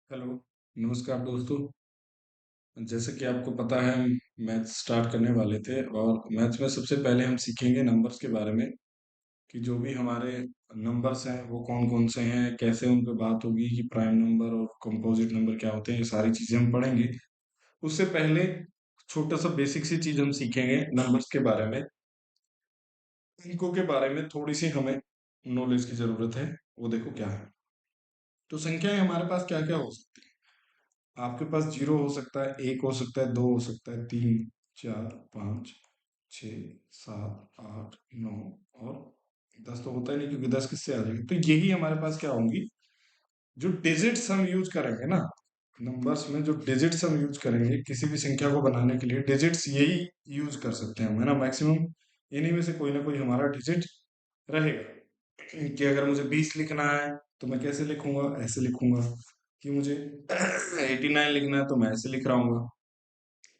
Hello. नमस्कार दोस्तों। जैसे कि आपको पता है हम मैथ स्टार्ट करने वाले थे और मैथ में सबसे पहले हम सीखेंगे नंबर्स के बारे में कि जो भी हमारे नंबर्स हैं वो कौन कौन से हैं, कैसे उन पे बात होगी कि प्राइम नंबर और कंपोजिट नंबर क्या होते हैं, ये सारी चीज़ें हम पढ़ेंगे। उससे पहले छोटा सा बेसिक सी चीज़ हम सीखेंगे नंबर्स के बारे में। इनको के बारे में थोड़ी सी हमें नॉलेज की ज़रूरत है। वो देखो क्या है। तो संख्याएं हमारे पास क्या क्या हो सकती है। आपके पास जीरो हो सकता है, एक हो सकता है, दो हो सकता है, तीन, चार, पाँच, छ, सात, आठ, नौ और 10 तो होता ही नहीं क्योंकि 10 किससे आ जाएगी। तो यही हमारे पास क्या होंगी, जो डिजिट्स हम यूज करेंगे ना। नंबर्स में जो डिजिट्स हम यूज करेंगे किसी भी संख्या को बनाने के लिए, डिजिट्स यही यूज कर सकते हैं हम, है ना। मैक्सिमम इन्हीं में से कोई ना कोई हमारा डिजिट रहेगा। कि अगर मुझे 20 लिखना है तो मैं कैसे लिखूंगा, ऐसे लिखूंगा। कि मुझे 89 लिखना है तो मैं ऐसे लिख रहा हूँ।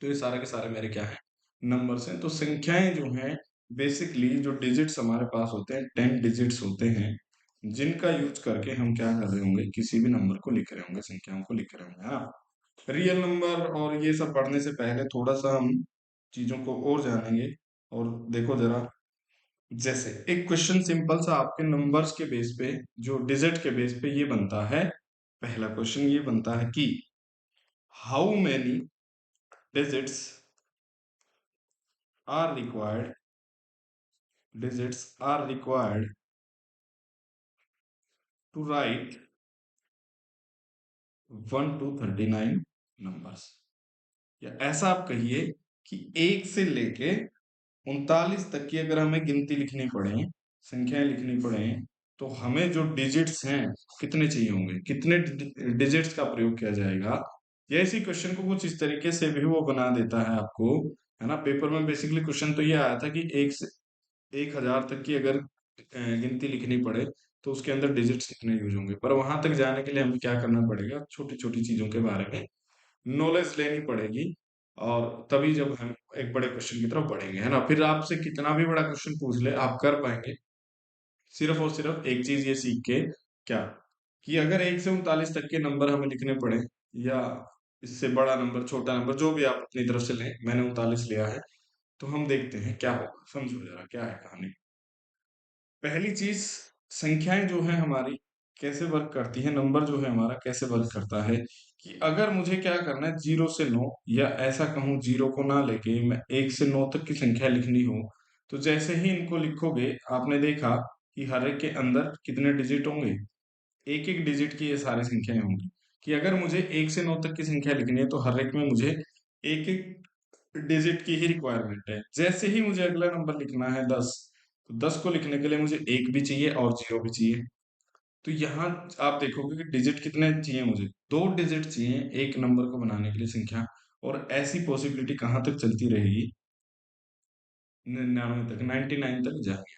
तो ये सारे के सारे मेरे क्या है, नंबर्स हैं। तो संख्याएं जो हैं, बेसिकली जो डिजिट्स हमारे पास होते हैं 10 डिजिट्स होते हैं, जिनका यूज करके हम क्या कर रहे होंगे, किसी भी नंबर को लिख रहे होंगे, संख्याओं को लिख रहे होंगे, हाँ। रियल नंबर और ये सब पढ़ने से पहले थोड़ा सा हम चीजों को और जानेंगे। और देखो जरा, जैसे एक क्वेश्चन सिंपल सा आपके नंबर्स के बेस पे, जो डिजिट के बेस पे ये बनता है। पहला क्वेश्चन ये बनता है कि how many digits are required digits are required to write 1 to 39 numbers. या ऐसा आप कहिए कि एक से लेके 39 तक की अगर हमें गिनती लिखनी पड़े, संख्याएं लिखनी पड़े, तो हमें जो डिजिट्स हैं कितने चाहिए होंगे, कितने डिजिट्स का प्रयोग किया जाएगा। या इसी क्वेश्चन को कुछ इस तरीके से भी वो बना देता है आपको, है ना। पेपर में बेसिकली क्वेश्चन तो ये आया था कि 1 से 1000 तक की अगर गिनती लिखनी पड़े तो उसके अंदर डिजिट्स कितने यूज होंगे। पर वहां तक जाने के लिए हमें क्या करना पड़ेगा, छोटी छोटी चीजों के बारे में नॉलेज लेनी पड़ेगी। और तभी जब हम एक बड़े क्वेश्चन की तरफ बढ़ेंगे, है ना। फिर आपसे कितना भी बड़ा क्वेश्चन पूछ ले आप कर पाएंगे, सिर्फ और सिर्फ एक चीज ये सीख के, क्या, कि अगर 1 से 39 तक के नंबर हमें लिखने पड़े, या इससे बड़ा नंबर, छोटा नंबर, जो भी आप अपनी तरफ से लें, मैंने 39 लिया है, तो हम देखते हैं क्या होगा। समझो जरा क्या है कहानी। पहली चीज, संख्याएं जो है हमारी कैसे वर्क करती है, नंबर जो है हमारा कैसे वर्क करता है। कि अगर मुझे क्या करना है, 0 से 9, या ऐसा कहूं जीरो को ना लेके मैं 1 से 9 तक की संख्या लिखनी हो, तो जैसे ही इनको लिखोगे आपने देखा कि हर एक के अंदर कितने डिजिट होंगे, एक एक डिजिट की ये सारी संख्याएं होंगी। कि अगर मुझे 1 से 9 तक की संख्या लिखनी है तो हर एक में मुझे एक एक डिजिट की ही रिक्वायरमेंट है। जैसे ही मुझे अगला नंबर लिखना है 10, तो 10 को लिखने के लिए मुझे एक भी चाहिए और जीरो भी चाहिए। तो यहाँ आप देखोगे कि डिजिट कितने चाहिए, मुझे 2 डिजिट चाहिए एक नंबर को बनाने के लिए, संख्या। और ऐसी पॉसिबिलिटी कहाँ तक चलती रहेगी, 99 तक, 99 तक जाएगी।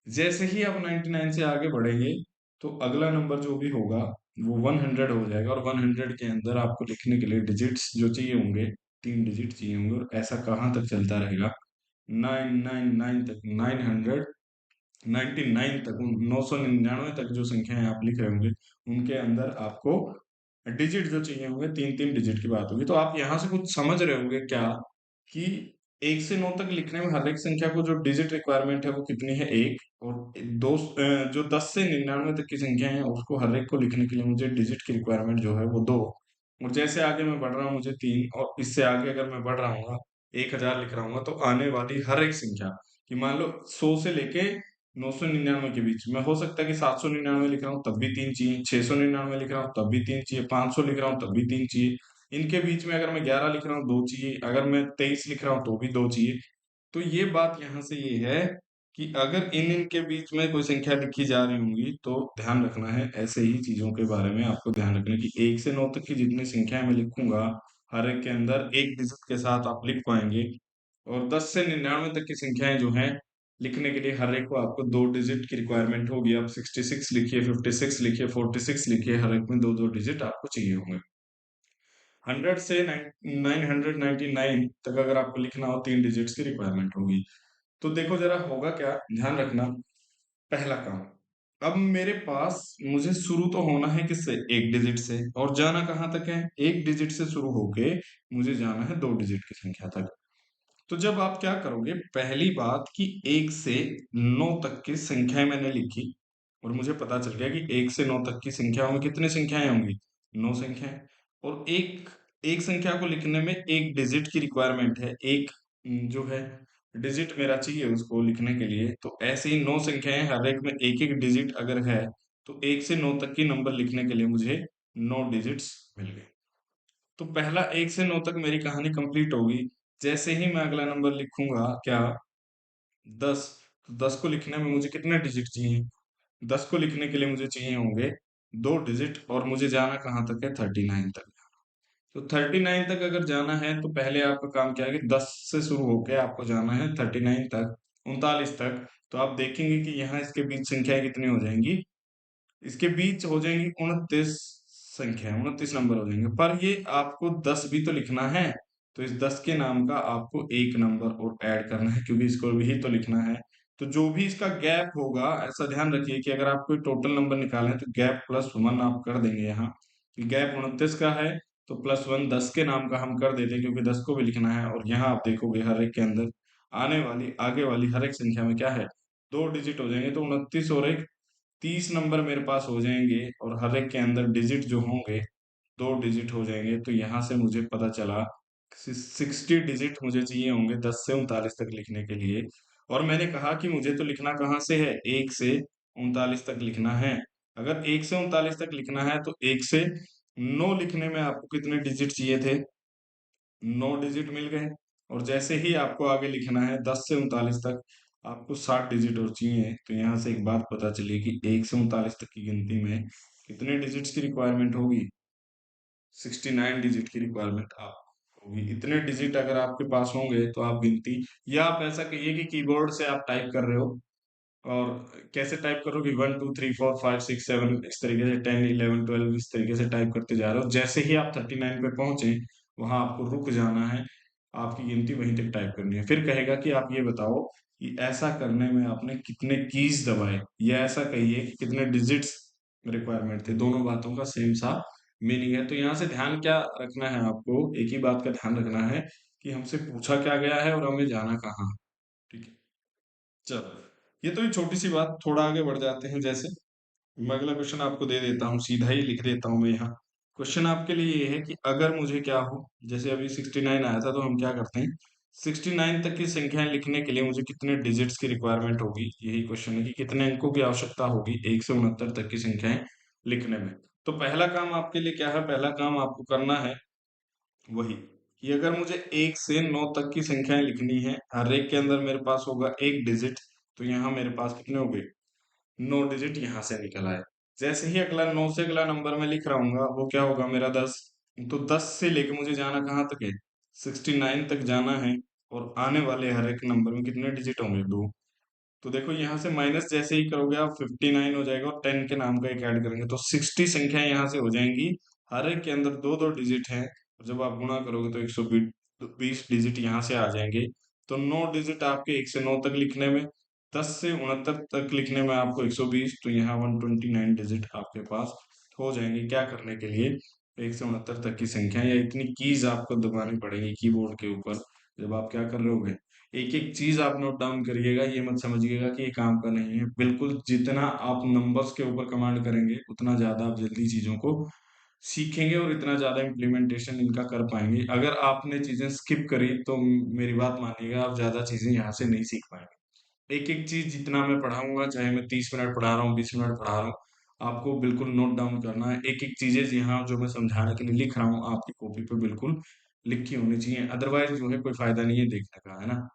जैसे ही आप 99 से आगे बढ़ेंगे तो अगला नंबर जो भी होगा वो 100 हो जाएगा, और 100 के अंदर आपको लिखने के लिए डिजिट्स जो चाहिए होंगे, 3 डिजिट चाहिए होंगे। और ऐसा कहाँ तक चलता रहेगा, 999 तक, 999 तक, 999 तक जो संख्याएं आप लिख रहे होंगे, उनके अंदर आपको डिजिट जो चाहिए होंगे, 3 3 डिजिट की बात होगी। तो आप यहाँ से कुछ समझ रहे होंगे क्या, कि 1 से 9 तक लिखने में हर एक संख्या को जो डिजिट रिक्वायरमेंट है वो कितनी है, एक। और जो 10 से 99 तक की संख्या है उसको हर एक को लिखने के लिए मुझे डिजिट की रिक्वायरमेंट जो है वो दो। और जैसे आगे मैं बढ़ रहा हूँ मुझे तीन, और इससे आगे अगर मैं बढ़ रहा हूँ 1000 लिख रहा हूँ, तो आने वाली हर एक संख्या, कि मान लो 100 से लेके 999 के बीच में, हो सकता है कि 799 लिख रहा हूँ तब भी तीन चाहिए, 699 लिख रहा हूँ तब भी तीन चाहिए, 500 लिख रहा हूँ तब भी तीन चाहिए। इनके बीच में अगर मैं 11 लिख रहा हूँ दो चाहिए, अगर मैं 23 लिख रहा हूँ तो भी दो चाहिए। तो ये बात यहाँ से ये है कि अगर इन इनके बीच में कोई संख्या लिखी जा रही होंगी तो ध्यान रखना है ऐसे ही चीजों के बारे में। आपको ध्यान रखना है कि 1 से 9 तक की जितनी संख्याएं मैं लिखूंगा, हर एक के अंदर एक डिजिट के साथ आप लिख पाएंगे। और 10 से 99 तक की संख्याएं जो हैं, लिखने के लिए हर एक को आपको 2 डिजिट की रिक्वायरमेंट होगी। आप 66 लिखिए, 56 लिखिए, 46 लिखिए, हर एक में दो दो डिजिट आपको चाहिए होंगे। 100 से 999 तक अगर आपको लिखना हो, 3 डिजिट्स की रिक्वायरमेंट होगी। तो देखो जरा होगा क्या, ध्यान रखना। पहला काम, अब मेरे पास मुझे शुरू तो होना है किससे, एक डिजिट से, और जाना कहाँ तक है, एक डिजिट से शुरू होके मुझे जाना है दो डिजिट की संख्या तक। तो जब आप क्या करोगे, पहली बात कि एक से नौ तक की संख्याएं मैंने लिखी, और मुझे पता चल गया कि एक से नौ तक की संख्याओं में कितनी संख्याएं होंगी, नौ संख्याएं। और एक एक संख्या को लिखने में एक डिजिट की रिक्वायरमेंट है, एक जो है डिजिट मेरा चाहिए उसको लिखने के लिए। तो ऐसे ही नौ संख्याएं, हर एक में एक एक डिजिट अगर है, तो एक से नौ तक की नंबर लिखने के लिए मुझे नौ डिजिट्स मिल गए। तो पहला एक से नौ तक मेरी कहानी कंप्लीट होगी। जैसे ही मैं अगला नंबर लिखूंगा क्या, 10, तो 10 को लिखने में मुझे कितने डिजिट चाहिए, 10 को लिखने के लिए मुझे चाहिए होंगे दो डिजिट, और मुझे जाना कहाँ तक है, 39 तक। तो 39 तक अगर जाना है तो पहले आपका काम क्या है कि 10 से शुरू होकर आपको जाना है 39 तक, 39 तक। तो आप देखेंगे कि यहाँ इसके बीच संख्याएं कितनी हो जाएंगी, इसके बीच हो जाएंगी 29 संख्या, 29 नंबर हो जाएंगे। पर ये आपको 10 भी तो लिखना है, तो इस 10 के नाम का आपको एक नंबर और ऐड करना है, क्योंकि इसको भी तो लिखना है। तो जो भी इसका गैप होगा, ऐसा ध्यान रखिए कि अगर आप कोई टोटल नंबर निकालें तो गैप +1 आप कर देंगे यहाँ। गैप 29 का है, तो +1 10 के नाम का हम कर देते हैं, क्योंकि 10 को भी लिखना है। और यहाँ आप देखोगे हर एक के अंदर आने वाली आगे वाली हर एक संख्या में क्या है, दो डिजिट हो जाएंगे। तो 29 और एक 30 नंबर मेरे पास हो जाएंगे, और हर एक के अंदर डिजिट जो होंगे दो डिजिट हो जाएंगे। तो यहाँ से मुझे पता चला 60 डिजिट मुझे चाहिए होंगे 10 से 39 तक लिखने के लिए। और मैंने कहा कि मुझे तो लिखना कहाँ से है, एक से 39 तक लिखना है। अगर एक से 39 तक लिखना है तो एक से नौ लिखने में आपको कितने डिजिट चाहिए थे, नौ डिजिट मिल गए। और जैसे ही आपको आगे लिखना है 10 से 39 तक, आपको 60 डिजिट और चाहिए। तो यहाँ से एक बात पता चली कि 1 से 39 तक की गिनती में कितने डिजिट्स की रिक्वायरमेंट होगी, 69 डिजिट की रिक्वायरमेंट आप होगी। इतने डिजिट अगर आपके पास होंगे तो आप गिनती, या आप ऐसा कहिए कि कीबोर्ड से आप टाइप कर रहे हो, और कैसे टाइप करोगे, 1 2 3 4 5 6 7 इस तरीके से, 10 11 12 इस तरीके से टाइप करते जा रहे हो। जैसे ही आप 39 पे पहुंचे, वहां आपको रुक जाना है, आपकी गिनती वहीं तक टाइप करनी है। फिर कहेगा कि आप ये बताओ कि ऐसा करने में आपने कितने कीज दबाए, या ऐसा कहिए कि कितने डिजिट्स रिक्वायरमेंट थे। दोनों बातों का सेम सा मीनिंग है। तो यहाँ से ध्यान क्या रखना है आपको, एक ही बात का ध्यान रखना है कि हमसे पूछा क्या गया है और हमें जाना कहाँ। ठीक है, चलो, ये तो एक छोटी सी बात, थोड़ा आगे बढ़ जाते हैं। जैसे मैं अगला क्वेश्चन आपको दे देता हूँ, सीधा ही लिख देता हूँ मैं यहाँ। क्वेश्चन आपके लिए ये है कि अगर मुझे क्या हो, जैसे अभी 69 आया था, तो हम क्या करते हैं, 69 तक की संख्याएं लिखने के लिए मुझे कितने डिजिट्स की रिक्वायरमेंट होगी, यही क्वेश्चन है कि कितने अंकों की आवश्यकता होगी 1 से 69 तक की संख्याएं लिखने में। तो पहला काम आपके लिए क्या है, पहला काम आपको करना है वही, कि अगर मुझे 1 से 9 तक की संख्याएं लिखनी है, हर एक के अंदर मेरे पास होगा एक डिजिट। तो यहाँ मेरे पास कितने हो गए, 9 डिजिट यहाँ से निकल आए। जैसे ही अगला 9 से अगला नंबर मैं लिख रहा हूँ वो क्या होगा मेरा 10। तो 10 से लेके मुझे जाना कहाँ तक है, 69 तक जाना है। और आने वाले हर एक नंबर में कितने डिजिट होंगे, दो। तो देखो यहाँ से माइनस जैसे ही करोगे आप 59 हो जाएगा, और 10 के नाम का एक ऐड करेंगे तो 60 संख्याएं यहाँ से हो जाएंगी। हर एक के अंदर दो दो डिजिट हैं, और जब आप गुणा करोगे तो 120 डिजिट यहाँ से आ जाएंगे। तो 9 डिजिट आपके 1 से 9 तक लिखने में, 10 से 69 तक लिखने में आपको 120, तो यहाँ 129 डिजिट आपके पास हो जाएंगे। क्या करने के लिए, 1 से 69 तक की संख्या, या इतनी कीज आपको दबानी पड़ेगी कीबोर्ड के ऊपर जब आप क्या कर रहे होगे। एक एक चीज आप नोट डाउन करिएगा, ये मत समझिएगा कि ये काम का नहीं है। बिल्कुल जितना आप नंबर्स के ऊपर कमांड करेंगे, उतना ज्यादा आप जल्दी चीजों को सीखेंगे और इतना ज्यादा इम्प्लीमेंटेशन इनका कर पाएंगे। अगर आपने चीजें स्किप करी तो मेरी बात मानिएगा, आप ज्यादा चीजें यहाँ से नहीं सीख पाएंगे। एक एक चीज जितना मैं पढ़ाऊंगा, चाहे मैं 30 मिनट पढ़ा रहा हूँ, 20 मिनट पढ़ा रहा हूँ, आपको बिल्कुल नोट डाउन करना है। एक एक चीजें यहाँ जो मैं समझाने के लिए लिख रहा हूँ, आपकी कॉपी पे बिल्कुल लिखी होनी चाहिए। अदरवाइज जो है कोई फायदा नहीं है देखने का, है ना।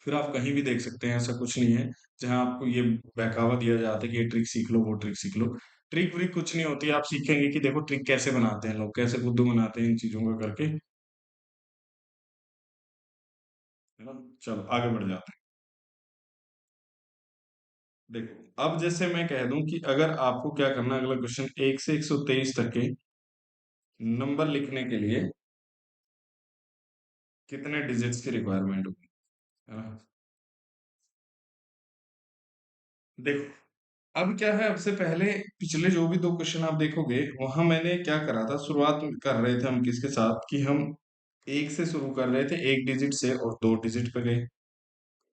फिर आप कहीं भी देख सकते हैं, ऐसा कुछ नहीं है जहां आपको ये बहकावा दिया जाता है कि ये ट्रिक सीख लो, वो ट्रिक सीख लो। ट्रिक व्रिक कुछ नहीं होती, आप सीखेंगे कि देखो ट्रिक कैसे बनाते हैं लोग, कैसे बुद्धू बनाते हैं इन चीजों का करके, है ना। चलो आगे बढ़ जाते हैं। देखो अब जैसे मैं कह दूं कि अगर आपको क्या करना है, अगला क्वेश्चन, 1 से 123 तक के नंबर लिखने के लिए कितने डिजिट्स की रिक्वायरमेंट होगी, है ना। देखो अब क्या है, अब से पहले पिछले जो भी दो क्वेश्चन आप देखोगे वहां मैंने क्या करा था, शुरुआत कर रहे थे हम किसके साथ कि हम एक से शुरू कर रहे थे, एक डिजिट से और दो डिजिट पे गए।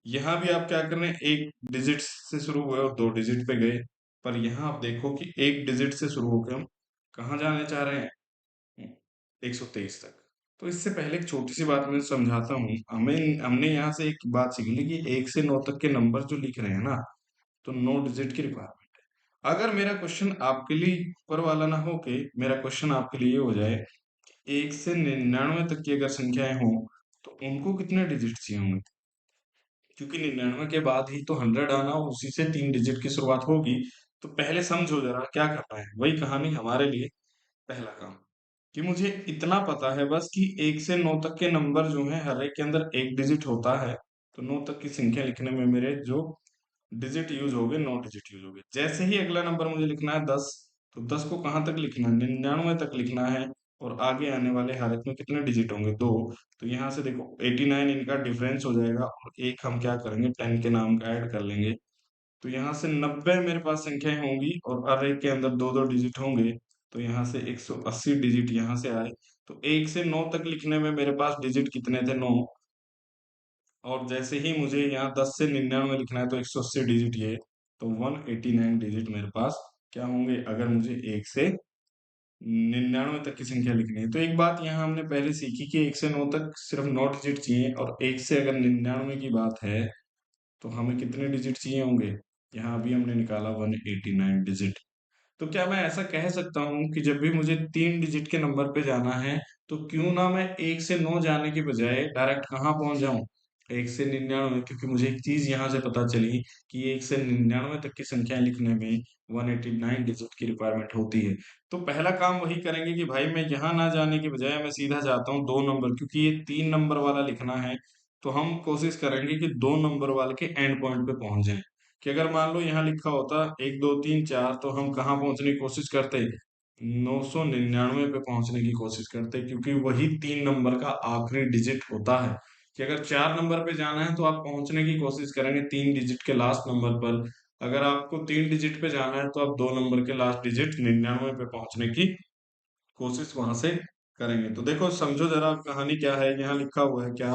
यहाँ भी आप क्या कर रहे हैं, एक डिजिट से शुरू हुए और दो डिजिट पे गए। पर यहाँ आप देखो कि एक डिजिट से शुरू होकर हम कहाँ जाने चाह रहे हैं, 123 तक। तो इससे पहले एक छोटी सी बात मैं समझाता हूँ। हमें हमने यहाँ से एक बात सीख ली कि 1 से 9 तक के नंबर जो लिख रहे हैं ना, तो 9 डिजिट की रिक्वायरमेंट है। अगर मेरा क्वेश्चन आपके लिए ऊपर वाला ना हो के मेरा क्वेश्चन आपके लिए ये हो जाए, 1 से 99 तक की अगर संख्याएं हों तो उनको कितने डिजिट चाहिए होंगे, क्योंकि 99 के बाद ही तो 100 आना और उसी से 3 डिजिट की शुरुआत होगी। तो पहले समझो जरा क्या करना है, वही कहानी हमारे लिए पहला काम, कि मुझे इतना पता है बस कि 1 से 9 तक के नंबर जो हैं हर एक के अंदर एक डिजिट होता है। तो 9 तक की संख्या लिखने में मेरे जो डिजिट यूज हो गए, 9 डिजिट यूज हो गए। जैसे ही अगला नंबर मुझे लिखना है 10, तो 10 को कहाँ तक लिखना है, 99 तक लिखना है। और आगे आने वाले हर एक में कितने डिजिट होंगे, दो। तो यहाँ से देखो 89 इनका डिफरेंस हो जाएगा और एक हम क्या करेंगे, 10 के नाम का ऐड कर लेंगे। तो यहाँ से 90 मेरे पास संख्याएं होंगी और हर एक के अंदर दो दो डिजिट होंगे। तो यहाँ से 180 डिजिट यहाँ से आए। तो 1 से 9 तक लिखने में मेरे पास डिजिट कितने थे, 9। और जैसे ही मुझे यहाँ 10 से 99 लिखना है तो 180 डिजिट ये। तो 189 डिजिट मेरे पास क्या होंगे, अगर मुझे 1 से 99 तक की संख्या लिखनी है। तो एक बात यहाँ हमने पहले सीखी कि 1 से 9 तक सिर्फ 9 डिजिट चाहिए, और एक से अगर 99 की बात है तो हमें कितने डिजिट चाहिए होंगे। यहाँ अभी हमने निकाला 189 डिजिट। तो क्या मैं ऐसा कह सकता हूँ कि जब भी मुझे 3 डिजिट के नंबर पे जाना है, तो क्यों ना मैं 1 से 9 जाने की बजाय डायरेक्ट कहाँ पहुंच जाऊं, 1 से 99। क्योंकि मुझे एक चीज यहाँ से पता चली कि 1 से 99 तक की संख्याएं लिखने में 189 डिजिट की रिक्वायरमेंट होती है। तो पहला काम वही करेंगे कि भाई मैं यहाँ ना जाने की बजाय मैं सीधा जाता हूँ 2 नंबर, क्योंकि ये 3 नंबर वाला लिखना है। तो हम कोशिश करेंगे कि 2 नंबर वाले के एंड पॉइंट पे पहुंच जाएं। कि अगर मान लो यहाँ लिखा होता 1 2 3 4, तो हम कहाँ पहुंचने की कोशिश करते, 999 पे पहुंचने की कोशिश करते, क्योंकि वही 3 नंबर का आखिरी डिजिट होता है। कि अगर 4 नंबर पे जाना है तो आप पहुंचने की कोशिश करेंगे 3 डिजिट के लास्ट नंबर पर। अगर आपको 3 डिजिट पे जाना है तो आप 2 नंबर के लास्ट डिजिट 99 पे पहुंचने की कोशिश वहां से करेंगे। तो देखो समझो जरा कहानी क्या है, यहाँ लिखा हुआ है क्या,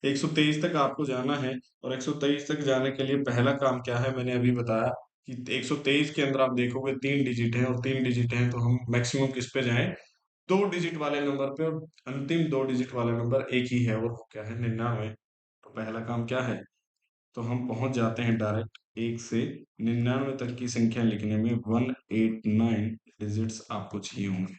123 तक आपको जाना है। और 123 तक जाने के लिए पहला काम क्या है, मैंने अभी बताया कि 123 के अंदर आप देखोगे 3 डिजिट है, और 3 डिजिट है तो हम मैक्सिमम किस पे जाएं, 2 डिजिट वाले नंबर पे। और अंतिम 2 डिजिट वाला नंबर एक ही है, और वो क्या है, 99। तो पहला काम क्या है, तो हम पहुंच जाते हैं डायरेक्ट 1 से 99 तक की संख्या लिखने में। 189 डिजिट्स आपको चाहिए होंगे।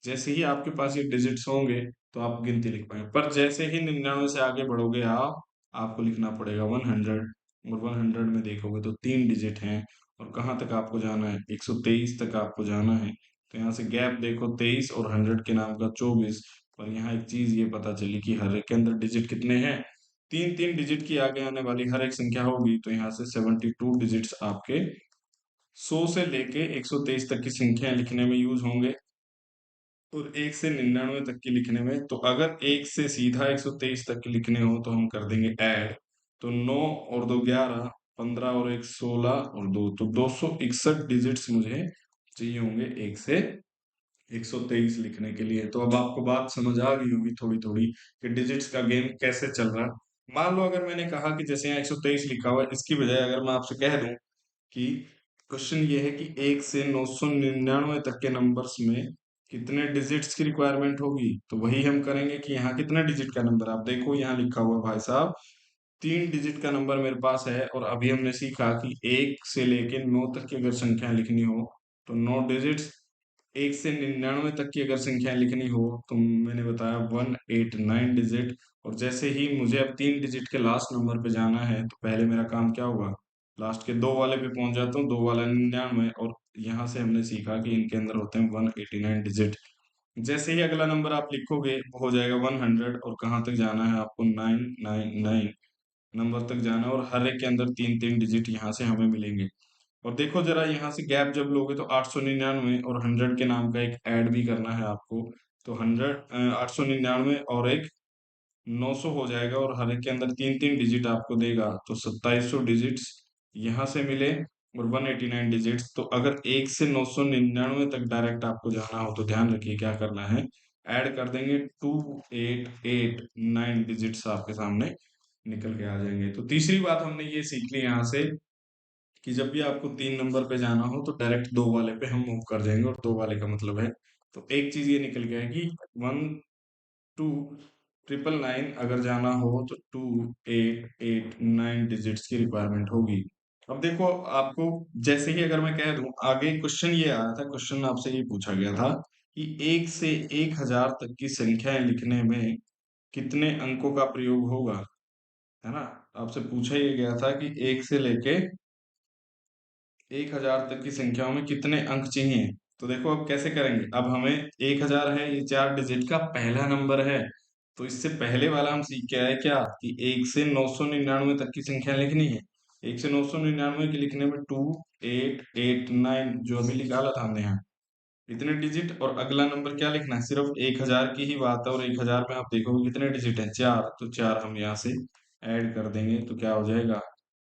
जैसे ही आपके पास ये डिजिट्स होंगे तो आप गिनती लिख पाएंगे। पर जैसे ही 99 से आगे बढ़ोगे आप, आपको लिखना पड़ेगा 100। और 100 में देखोगे तो 3 डिजिट हैं। और कहाँ तक आपको जाना है, 123 तक आपको जाना है। तो यहाँ से गैप देखो, 23 और 100 के नाम का 24। पर यहाँ एक चीज ये पता चली कि हर एक के अंदर डिजिट कितने हैं, 3 3 डिजिट की आगे आने वाली हर एक संख्या होगी। तो यहाँ से 72 डिजिट्स आपके 100 से लेके 123 तक की संख्या लिखने में यूज होंगे। और 1 से 99 तक की लिखने में, तो अगर एक से सीधा 123 तक की लिखने हो तो हम कर देंगे ऐड। तो 9 और 2 11, 15 और 1 16 और 2, तो 261 डिजिट्स मुझे चाहिए होंगे 1 से 123 लिखने के लिए। तो अब आपको बात समझ आ गई होगी थोड़ी थोड़ी कि डिजिट्स का गेम कैसे चल रहा है। मान लो अगर मैंने कहा कि जैसे यहाँ 123 लिखा हुआ है, इसकी बजाय अगर मैं आपसे कह दूं कि क्वेश्चन ये है कि 1 से 999 तक के नंबर्स में कितने डिजिट्स की रिक्वायरमेंट होगी, तो वही हम करेंगे कि यहाँ कितने डिजिट का नंबर, आप देखो यहाँ लिखा हुआ है भाई साहब, 3 डिजिट का नंबर मेरे पास है। और अभी हमने सीखा कि 1 से लेके 9 तक की अगर संख्या लिखनी हो तो 9 डिजिट्स। 1 से 99 तक की अगर संख्या लिखनी हो तो मैंने बताया 189 डिजिट। और जैसे ही मुझे अब 3 डिजिट के लास्ट नंबर पे जाना है तो पहले मेरा काम क्या होगा, लास्ट के दो वाले पे पहुंच जाता हूँ, दो वाला 99। और यहाँ से हमने सीखा कि इनके अंदर होते हैं 189 डिजिट। जैसे ही अगला नंबर आप लिखोगे वो हो जाएगा 100। और कहाँ तक जाना है आपको, 999 नंबर तक जाना है। और हर एक के अंदर 3 3 डिजिट यहाँ से हमें मिलेंगे। और देखो जरा यहाँ से गैप जब लोगे तो 899 और 100 के नाम का एक ऐड भी करना है आपको। तो 899 और एक 900 हो जाएगा, और हर एक के अंदर 3 3 डिजिट आपको देगा। तो 2700 डिजिट्स यहाँ से मिले। और 189 डिजिट्स। तो अगर 1 से 999 तक डायरेक्ट आपको जाना हो तो ध्यान रखिए क्या करना है, ऐड कर देंगे 2889 डिजिट्स आपके सामने निकल के आ जाएंगे। तो तीसरी बात हमने ये सीख ली यहाँ से कि जब भी आपको 3 नंबर पे जाना हो तो डायरेक्ट 2 वाले पे हम मूव कर जाएंगे, और 2 वाले का मतलब है, तो एक चीज ये निकल गया है कि 1 2 999 अगर जाना हो तो 2889 डिजिट्स की रिक्वायरमेंट होगी। अब देखो आपको, जैसे ही अगर मैं कह दूं, आगे क्वेश्चन ये आया था, क्वेश्चन आपसे ये पूछा गया था कि 1 से 1000 तक की संख्याएं लिखने में कितने अंकों का प्रयोग होगा, है ना। आपसे पूछा ये गया था कि 1 से लेके 1000 तक की संख्याओं में कितने अंक चाहिए। तो देखो अब कैसे करेंगे, अब हमें 1000 है, ये 4 डिजिट का पहला नंबर है, तो इससे पहले वाला हम सीख के आए क्या कि 1 से 999 तक की संख्या लिखनी है। 1 से 999 की लिखने में 2889 जो अभी निकाला था हमने यहाँ, इतने डिजिट, और अगला नंबर क्या लिखना है, सिर्फ 1000 की ही बात है, और 1000 में आप देखोगे कितने डिजिट है, 4, तो 4 हम यहाँ से ऐड कर देंगे तो क्या हो जाएगा,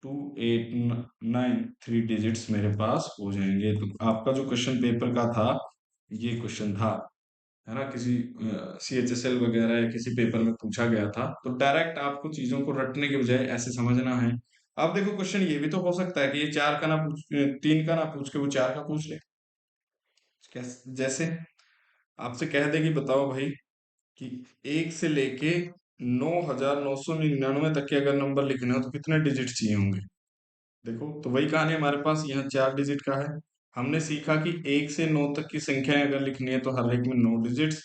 2893 3 डिजिट्स मेरे पास हो जाएंगे। तो आपका जो क्वेश्चन पेपर का था, ये क्वेश्चन था, है ना, किसी CHSL वगैरह या किसी पेपर में पूछा गया था, तो डायरेक्ट आपको चीजों को रटने के बजाय ऐसे समझना है। अब देखो क्वेश्चन ये भी तो हो सकता है कि ये 4 का ना पूछ, 3 का ना पूछ के वो 4 का पूछ ले। जैसे आपसे कह दे कि बताओ भाई कि 1 से लेके 9999 तक के अगर नंबर लिखने हो तो कितने डिजिट चाहिए होंगे। देखो तो वही कहानी हमारे पास यहाँ 4 डिजिट का है। हमने सीखा कि 1 से 9 तक की संख्याएं अगर लिखनी है तो हर एक में 9 डिजिट्स।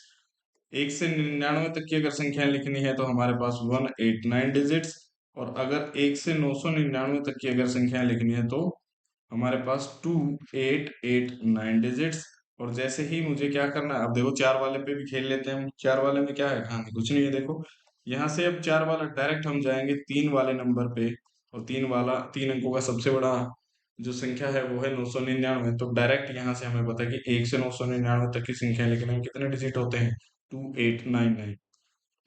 1 से 99 तक की अगर संख्याएं लिखनी है तो हमारे पास 189 डिजिट्स। और अगर 1 से 999 तक की अगर संख्याएं लिखनी है तो हमारे पास 2889 डिजिट्स। और जैसे ही मुझे क्या करना है, अब देखो 4 वाले पे भी खेल लेते हैं हम। 4 वाले में क्या है, कहानी कुछ नहीं है। देखो यहाँ से अब 4 वाला डायरेक्ट हम जाएंगे 3 वाले नंबर पे, और 3 अंकों का सबसे बड़ा जो संख्या है वो है 999। तो डायरेक्ट यहाँ से हमें पता है कि 1 से 999 तक की संख्या लिखने में कितने डिजिट होते हैं, 2899।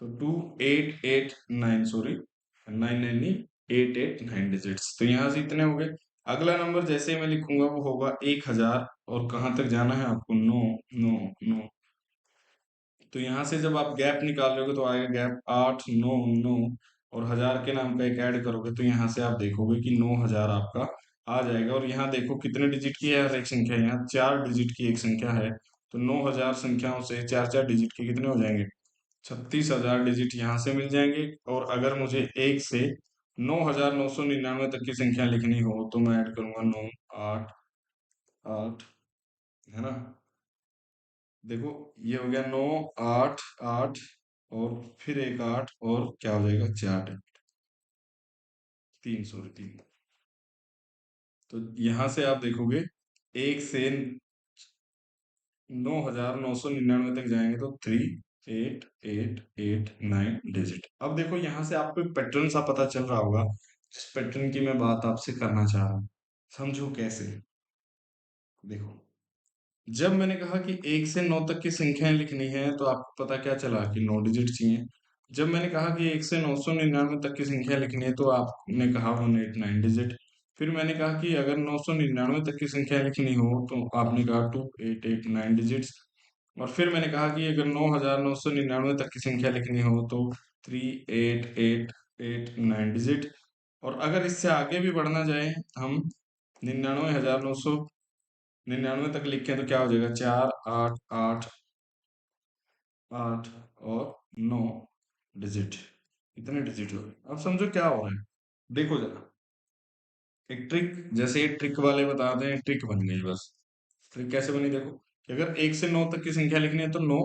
तो 2889, सॉरी 99 नहीं, 889 डिजिट्स, तो यहाँ से इतने हो गए। अगला नंबर जैसे ही मैं लिखूंगा वो होगा 1000, और कहाँ तक जाना है आपको, 9 9 9। तो यहाँ से जब आप गैप निकाल लोगे तो आएगा गैप 8 9 9, और 1000 के नाम का एक ऐड करोगे तो यहाँ से आप देखोगे कि 9000 आपका आ जाएगा। और यहाँ देखो कितने डिजिट की है हर एक संख्या, यहाँ 4 डिजिट की एक संख्या है, तो 9000 संख्याओं से 4 4 डिजिट के कितने हो जाएंगे, 36,000 डिजिट यहाँ से मिल जाएंगे। और अगर मुझे 1 से 9999 तक की संख्या लिखनी हो तो मैं ऐड करूंगा 9 8 8, है ना। देखो ये हो गया 9 8 8, और फिर एक 8, और क्या हो जाएगा, 4 3, सॉरी 3। तो यहाँ से आप देखोगे 1 से 9,999 तक जाएंगे तो 3888 9 डिजिट। अब देखो यहाँ से आपको एक पैटर्न सा पता चल रहा होगा, जिस पैटर्न की मैं बात आपसे करना चाह रहा हूँ। समझो कैसे, देखो जब मैंने कहा कि 1 से 9 तक की संख्याएं लिखनी है तो आपको पता क्या चला कि 9 डिजिट चाहिए। जब मैंने कहा कि 1 से 999 तक की संख्या लिखनी है तो आपने कहा 189 डिजिट। फिर मैंने कहा कि अगर 999 तक की संख्या लिखनी हो तो आपने कहा 2889 डिजिट्स। और फिर मैंने कहा कि अगर 9999 तक की संख्या लिखनी हो तो 3888 9 डिजिट। और अगर इससे आगे भी बढ़ना जाए हम, 99,999 तक लिखें तो क्या हो जाएगा, 4 8 8 8 और 9 डिजिट। इतने डिजिट हो गए। अब समझो क्या हो रहा है, देखो जरा एक ट्रिक, जैसे ये ट्रिक वाले बताते हैं, ट्रिक बन गई बस। ट्रिक कैसे बनी, देखो कि अगर 1 से 9 तक की संख्या लिखनी है तो 9,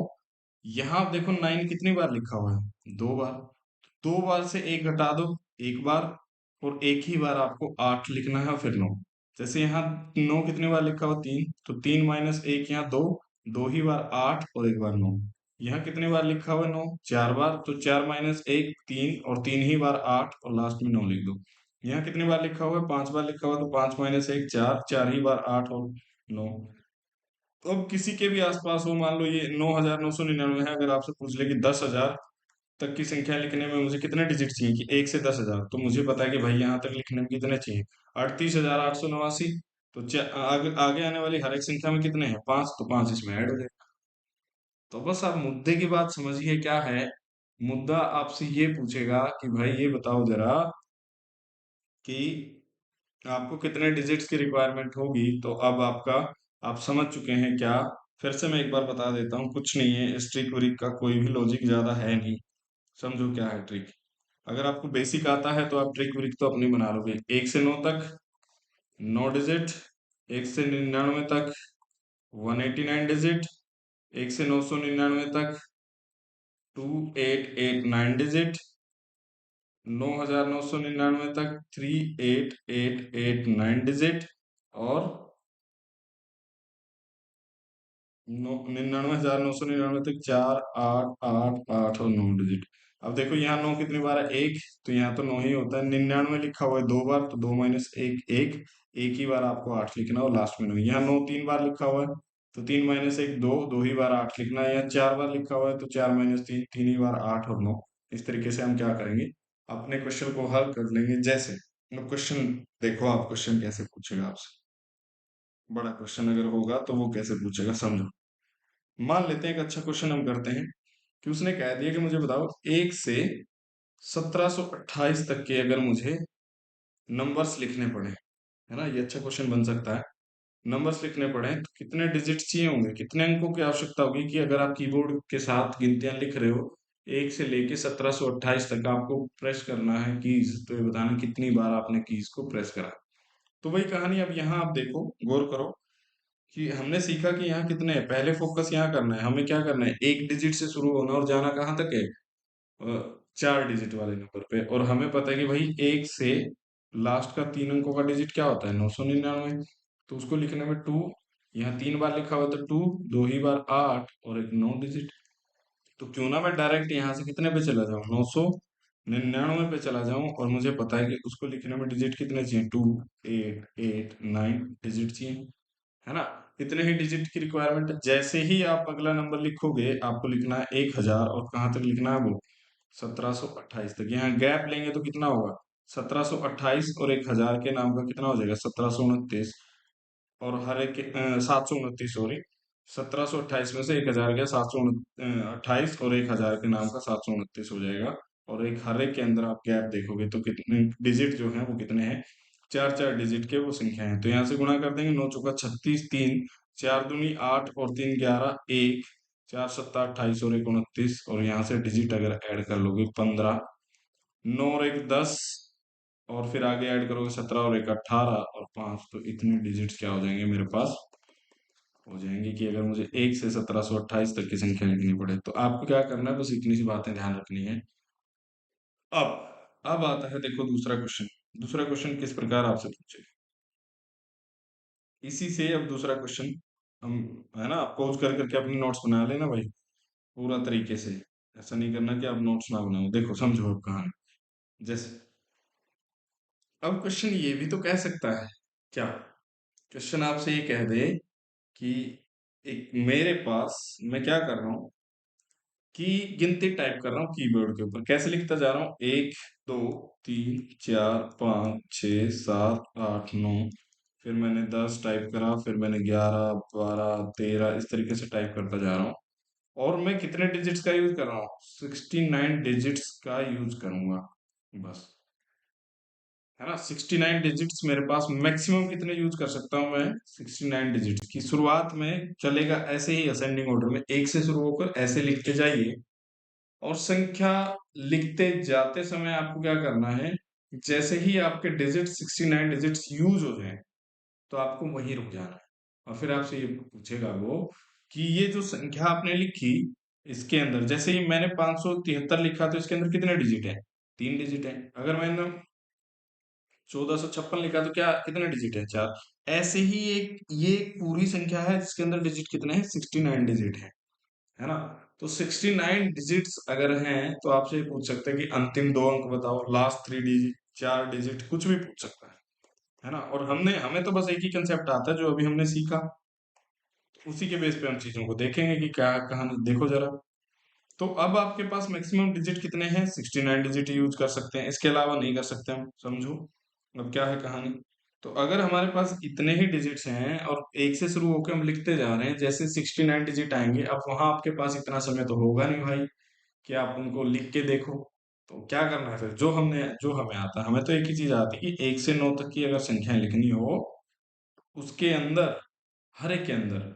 यहाँ आप देखो 9 कितनी बार लिखा हुआ है, 2 बार। 2 बार से एक घटा दो, 1 बार, और एक ही बार आपको 8 लिखना है और फिर 9। जैसे यहाँ 9 कितनी बार लिखा हुआ, 3, तो 3 - 1 यहाँ 2, 2 ही बार 8 और 1 बार 9। यहाँ कितनी बार लिखा हुआ है, 9, 4 बार, तो 4 - 1 3, और 3 ही बार 8 और लास्ट में 9 लिख दो। यहाँ कितनी बार लिखा हुआ है, 5 बार लिखा हुआ है, तो 5 - 1 4, 4 ही बार 8 और 9। तो अब किसी के भी आसपास हो, मान लो ये 9,999 है, अगर आपसे पूछ ले कि 10,000 तक की संख्या लिखने में मुझे कितने डिजिट चाहिए, कि 1 से 10,000, तो मुझे पता है कि भाई यहाँ तक लिखने में कितने चाहिए, 38,889। तो आगे आगे आने वाली हर एक संख्या में कितने हैं? 5, तो 5 इसमें ऐड हो जाएगा। तो बस आप मुद्दे की बात समझिए क्या है। मुद्दा आपसे ये पूछेगा कि भाई ये बताओ जरा कि आपको कितने डिजिट्स की रिक्वायरमेंट होगी। तो अब आपका आप समझ चुके हैं क्या? फिर से मैं एक बार बता देता हूँ, कुछ नहीं है, इस ट्रिक विक का कोई भी लॉजिक ज्यादा है नहीं। समझो क्या है ट्रिक। अगर आपको बेसिक आता है तो आप ट्रिक विक तो अपनी बना लोगे। 1 से 9 तक 9 डिजिट, 1 से 99 तक 189 डिजिट, 1 से 999 तक 2889 डिजिट, 9999 तक 38889 डिजिट, और 99,999 तक 4 8 8 8 और 9 डिजिट। अब देखो यहाँ 9 कितनी बार है? एक। तो यहाँ तो 9 ही होता है। 99 लिखा हुआ है 2 बार, तो 2 - 1 1। एक ही बार आपको 8 लिखना और लास्ट में 9। यहाँ 9 3 बार लिखा हुआ है, तो 3 - 1 2, 2 ही बार 8 लिखना है। यहाँ 4 बार लिखा हुआ है, तो 4 - 3 3 ही बार 8 और 9। इस तरीके से हम क्या करेंगे, अपने क्वेश्चन को हल कर लेंगे। जैसे क्वेश्चन देखो, आप क्वेश्चन कैसे पूछेगा आपसे। बड़ा क्वेश्चन अगर होगा तो वो कैसे पूछेगा, समझो। मान लेते हैं एक अच्छा क्वेश्चन हम करते हैं कि उसने कह दिया कि मुझे बताओ 1 से 1728 तक के अगर मुझे नंबर्स लिखने पड़े, है ना, ये अच्छा क्वेश्चन बन सकता है। नंबर्स लिखने पड़े तो कितने डिजिट चाहिए होंगे, कितने अंकों की आवश्यकता होगी कि अगर आप कीबोर्ड के साथ गिनतियां लिख रहे हो 1 से लेके 1728 तक आपको प्रेस करना है कीज, तो ये बताना कितनी बार आपने कीज को प्रेस करा। तो वही कहानी अब यहाँ आप देखो, गौर करो कि हमने सीखा कि यहाँ कितने हैं। पहले फोकस यहाँ करना है, हमें क्या करना है, एक डिजिट से शुरू होना और जाना कहाँ तक है? 4 डिजिट वाले नंबर पे। और हमें पता है कि भाई एक से लास्ट का 3 अंकों का डिजिट क्या होता है? 999। तो उसको लिखने में टू, यहाँ 3 बार लिखा हुआ तो टू, 2 ही बार 8 और एक 9 डिजिट। तो क्यों ना मैं डायरेक्ट यहाँ से कितने पे चला जाऊँ, 999 पे चला जाऊं, और मुझे पता है कि उसको लिखने में डिजिट कितने चाहिए, 2889 डिजिट चाहिए, है ना। इतने ही डिजिट की रिक्वायरमेंट है। जैसे ही आप अगला नंबर लिखोगे आपको लिखना है 1000, और कहाँ तक लिखना है वो? 1728 तक। यहाँ गैप लेंगे तो कितना होगा? 1728 और 1000 के नाम का कितना हो जाएगा? 1729। और हर एक 729, सॉरी। 1728 में से 1000 गया, 728 और 1000 के नाम का 729 हो जाएगा। और एक हर एक के अंदर आप गैप देखोगे तो कितने डिजिट जो है वो कितने हैं? 4 4 डिजिट के वो संख्या है। तो यहाँ से गुणा कर देंगे, 9 × 4 = 36, 3 4 दूनी 8 और 3 11 1, 4 7 28 और 1 29, और यहाँ से डिजिट अगर ऐड कर लोगे 15, 9 और 1 10, और फिर आगे ऐड करोगे 17 और 1 18 और 5, तो इतने डिजिट्स क्या हो जाएंगे मेरे पास? हो जाएंगे कि अगर मुझे 1 से 1728 तक की संख्या लिखनी पड़े तो आपको क्या करना है, बस इतनी सी बातें ध्यान रखनी है। अब आता है देखो दूसरा क्वेश्चन। दूसरा क्वेश्चन किस प्रकार आपसे पूछे, इसी से अब दूसरा क्वेश्चन हम, है ना, पॉज कर करके अपने नोट्स बना लेना भाई, पूरा तरीके से। ऐसा नहीं करना कि आप नोट्स ना बनाओ। देखो समझो अब कहानी। जैसे अब क्वेश्चन ये भी तो कह सकता है, क्या क्वेश्चन आपसे ये कह दे कि एक मेरे पास, मैं क्या कर रहा हूँ कि गिनती टाइप कर रहा हूँ कीबोर्ड के ऊपर, कैसे लिखता जा रहा हूँ, 1 2 3 4 5 6 7 8 9, फिर मैंने 10 टाइप करा, फिर मैंने 11 12 13, इस तरीके से टाइप करता जा रहा हूँ। और मैं कितने डिजिट्स का यूज कर रहा हूँ? 69 डिजिट्स का यूज करूंगा बस, है ना। 69 डिजिट्स मेरे पास मैक्सिमम कितने यूज कर सकता हूँ मैं? 69 डिजिट्स की। शुरुआत में चलेगा ऐसे ही असेंडिंग ऑर्डर में, एक से शुरू होकर ऐसे लिखते जाइए, और संख्या लिखते जाते समय आपको क्या करना है, जैसे ही आपके डिजिट 69 डिजिट्स यूज हो जाए तो आपको वहीं रुक जाना है। और फिर आपसे ये पूछेगा वो कि ये जो संख्या आपने लिखी, इसके अंदर जैसे ही मैंने 573 लिखा तो इसके अंदर कितने डिजिट है? 3 डिजिट है। अगर मैंने 1456 लिखा तो क्या कितने डिजिट है? 4। ऐसे ही एक ये एक पूरी संख्या है जिसके अंदर डिजिट कितने हैं? 69 डिजिट है ना। तो 69 डिजिट्स अगर हैं तो आपसे ये पूछ सकते हैं कि अंतिम 2 अंक बताओ, लास्ट 3 डिजिट, 4 डिजिट, कुछ भी पूछ सकता है ना। और हमें तो बस एक ही कंसेप्ट आता है जो अभी हमने सीखा, उसी के बेस पे हम चीजों को देखेंगे कि क्या कहानी, देखो जरा। तो अब आपके पास मैक्सिमम डिजिट कितने हैं? 69 डिजिट यूज कर सकते हैं, इसके अलावा नहीं कर सकते हम, समझो अब क्या है कहानी। तो अगर हमारे पास इतने ही डिजिट्स हैं और एक से शुरू होकर हम लिखते जा रहे हैं, जैसे 69 डिजिट आएंगे, अब वहां आपके पास इतना समय तो होगा नहीं भाई कि आप उनको लिख के देखो। तो क्या करना है फिर, जो हमें आता है, हमें तो एक ही चीज आती है कि 1 से 9 तक की अगर संख्याएं लिखनी हो, उसके अंदर, हर एक के अंदर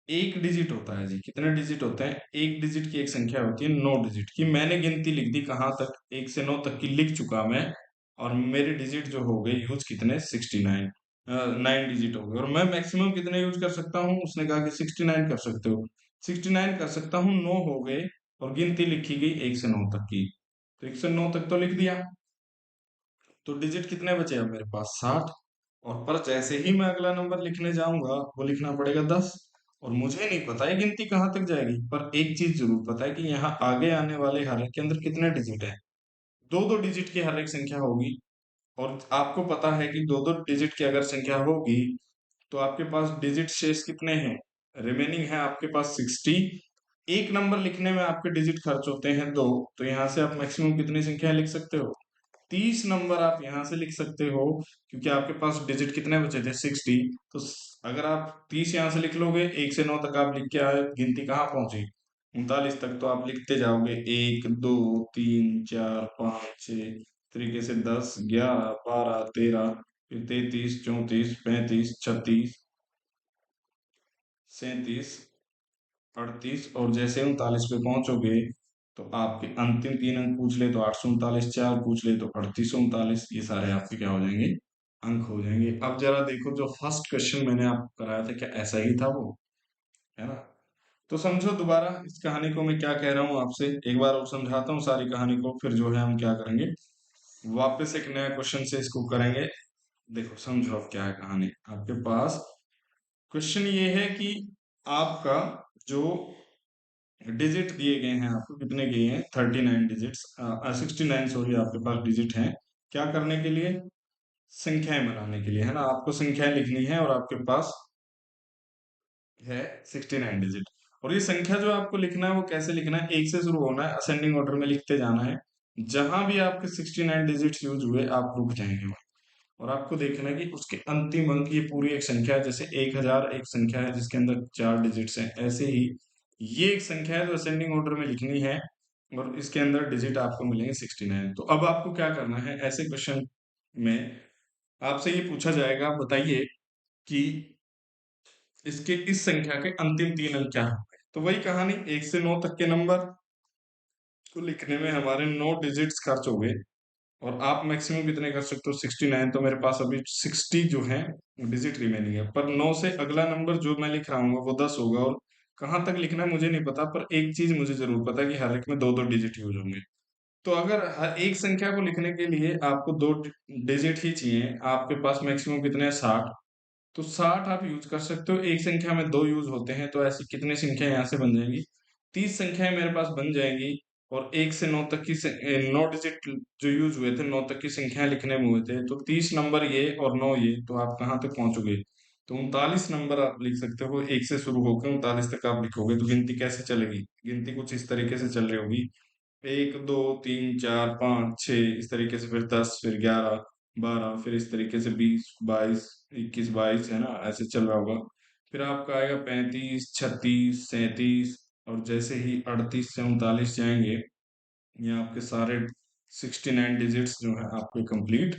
एक डिजिट होता है जी। कितने डिजिट होते हैं? एक डिजिट की एक संख्या होती है 9 डिजिट की। मैंने गिनती लिख दी कहाँ तक, 1 से 9 तक की लिख चुका मैं, और मेरे डिजिट जो हो गए यूज कितने, 69। 9 डिजिट हो गए, और मैं मैक्सिमम कितने यूज कर सकता हूँ? उसने कहा कि 69 कर सकते हो। 69 कर सकता हूँ, 9 हो गए, और गिनती लिखी गई 1 से 9 तक की। तो 1 से 9 तक तो लिख दिया। तो डिजिट कितने बचे अब मेरे पास? 60। और पर जैसे ही मैं अगला नंबर लिखने जाऊंगा, वो लिखना पड़ेगा 10। और मुझे नहीं पता है गिनती कहाँ तक जाएगी, पर एक चीज जरूर पता है कि यहाँ आगे आने वाले हर एक के अंदर कितने डिजिट है। दो दो डिजिट की हर एक संख्या होगी। और आपको पता है कि दो दो डिजिट की अगर संख्या होगी, तो आपके पास डिजिट शेष कितने हैं? रिमेनिंग है आपके पास 60। एक नंबर लिखने में आपके डिजिट खर्च होते हैं 2। तो यहाँ से आप मैक्सिमम कितनी संख्या लिख सकते हो? 30 नंबर आप यहाँ से लिख सकते हो, क्योंकि आपके पास डिजिट कितने बचे थे, 60। तो अगर आप 30 यहाँ से लिख लोगे, 1 से 9 तक आप लिख के आए, गिनती कहाँ पहुंची, 39 तक। तो आप लिखते जाओगे 1 2 3 4 5 6, तरीके से 10 11 12 13, फिर 33 34 35 36 37 38। और जैसे 39 पे पहुंचोगे, तो आपके अंतिम 3 अंक पूछ ले तो 839, 4 पूछ ले तो 3839, ये सारे आपके क्या हो जाएंगे, अंक हो जाएंगे। अब जरा देखो, जो फर्स्ट क्वेश्चन मैंने आपको कराया था, क्या ऐसा ही था वो? है ना? तो समझो दोबारा इस कहानी को, मैं क्या कह रहा हूँ आपसे एक बार और समझाता हूँ सारी कहानी को, फिर जो है हम क्या करेंगे, वापस एक नया क्वेश्चन से इसको करेंगे। देखो समझो अब क्या है कहानी आपके पास। क्वेश्चन ये है कि आपका जो डिजिट दिए गए हैं, आपको कितने दिए हैं, 39 डिजिट्स, 69 सॉरी, आपके पास डिजिट हैं। क्या करने के लिए? संख्याएं बनाने के लिए, है ना? आपको संख्याएं लिखनी है, और आपके पास है 69 डिजिट। और ये संख्या जो आपको लिखना है, वो कैसे लिखना है? एक से शुरू होना है, असेंडिंग ऑर्डर में लिखते जाना है। जहां भी आपके 69 डिजिट यूज हुए, आप रुक जाएंगे वहां। और आपको देखना है कि उसके अंतिम अंक, ये पूरी एक संख्या है, जैसे 1000 एक संख्या है जिसके अंदर 4 डिजिट्स हैं, ऐसे ही ये एक संख्या है जो असेंडिंग ऑर्डर में लिखनी है, और इसके अंदर डिजिट आपको मिलेंगे 69। तो अब आपको क्या करना है, ऐसे क्वेश्चन में आपसे ये पूछा जाएगा, बताइए कि इसके इस संख्या के अंतिम 3 अंक क्या होंगे। तो वही कहानी, 1 से 9 तक के नंबर को लिखने में हमारे 9 डिजिट्स खर्च हो गए। और आप मैक्सिमम कितने कर सकते हो, 69। तो मेरे पास अभी 60 जो है डिजिट रिमेनिंग है, पर 9 से अगला नंबर जो मैं लिख रहा हूँ वो 10 होगा। और कहाँ तक लिखना है मुझे नहीं पता, पर एक चीज मुझे जरूर पता है कि हर एक में दो दो डिजिट यूज होंगे। तो अगर हर एक संख्या को लिखने के लिए आपको दो डिजिट ही चाहिए, आपके पास मैक्सिमम कितने हैं, 60। तो 60 आप यूज कर सकते हो। एक संख्या में दो यूज होते हैं, तो ऐसी कितनी संख्या यहाँ से बन जाएंगी, 30 संख्याएं मेरे पास बन जाएंगी। और 1 से 9 तक की 9 डिजिट जो यूज हुए थे, 9 तक की संख्याएं लिखने में हुए थे, तो 30 नंबर ये और 9 ये, तो आप कहाँ तक पहुंचोगे? तो 39 नंबर आप लिख सकते हो। एक से शुरू होकर 39 तक आप लिखोगे, तो गिनती कैसे चलेगी? गिनती कुछ इस तरीके से चल रही होगी, 1 2 3 4 5 6, इस तरीके से, फिर 10, फिर 11 12, फिर इस तरीके से 20 22 21 22, है ना? ऐसे चल रहा होगा। फिर आपका आएगा 35 36 37। और जैसे ही 38 से 39 जाएंगे, ये आपके सारे 69 डिजिट्स जो है आपके कंप्लीट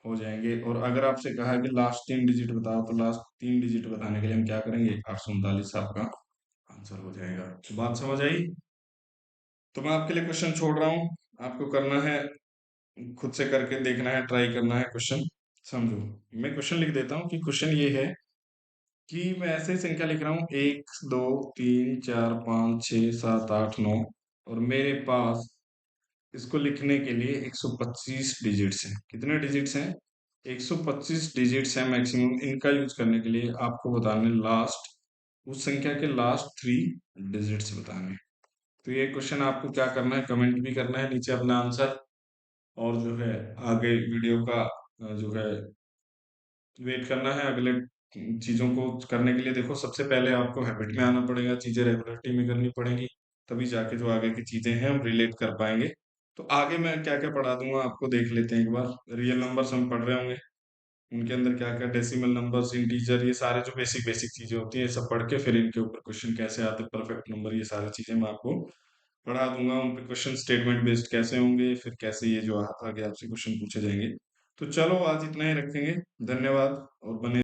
हो जाएंगे। और अगर आपसे कहा है कि लास्ट 3 डिजिट बताओ, तो लास्ट 3 डिजिट बताने के लिए हम क्या करेंगे, 839 आपका आंसर हो जाएगा। तो बात समझ आई? तो मैं आपके लिए क्वेश्चन छोड़ रहा हूँ, आपको करना है, खुद से करके देखना है, ट्राई करना है क्वेश्चन। समझो, मैं क्वेश्चन लिख देता हूँ कि क्वेश्चन ये है कि मैं ऐसे ही संख्या लिख रहा हूँ, 1 2 3 4 5 6 7 8 9, और मेरे पास इसको लिखने के लिए 125 डिजिट्स हैं। कितने डिजिट्स हैं? 125 डिजिट्स हैं मैक्सिमम। इनका यूज करने के लिए आपको बताने लास्ट, उस संख्या के लास्ट 3 डिजिट्स बताने। तो ये क्वेश्चन आपको क्या करना है, कमेंट भी करना है नीचे अपना आंसर, और जो है आगे वीडियो का जो है वेट करना है अगले चीजों को करने के लिए। देखो सबसे पहले आपको हैबिट में आना पड़ेगा, चीजें रेगुलरिटी में करनी पड़ेंगी, तभी जाके जो आगे की चीजें हैं हम रिलेट कर पाएंगे। तो आगे मैं क्या क्या पढ़ा दूंगा आपको, देख लेते हैं एक बार। रियल नंबर्स हम पढ़ रहे होंगे, उनके अंदर क्या क्या डेसिमल नंबर्स, इंटीजर, ये सारे जो बेसिक बेसिक चीजें होती हैं, ये सब पढ़ के फिर इनके ऊपर क्वेश्चन कैसे आते हैं, परफेक्ट नंबर, ये सारी चीजें मैं आपको पढ़ा दूंगा। उन पे क्वेश्चन स्टेटमेंट बेस्ड कैसे होंगे, फिर कैसे ये जो आगे आपसे क्वेश्चन पूछे जाएंगे। तो चलो आज इतना ही रखेंगे। धन्यवाद और बने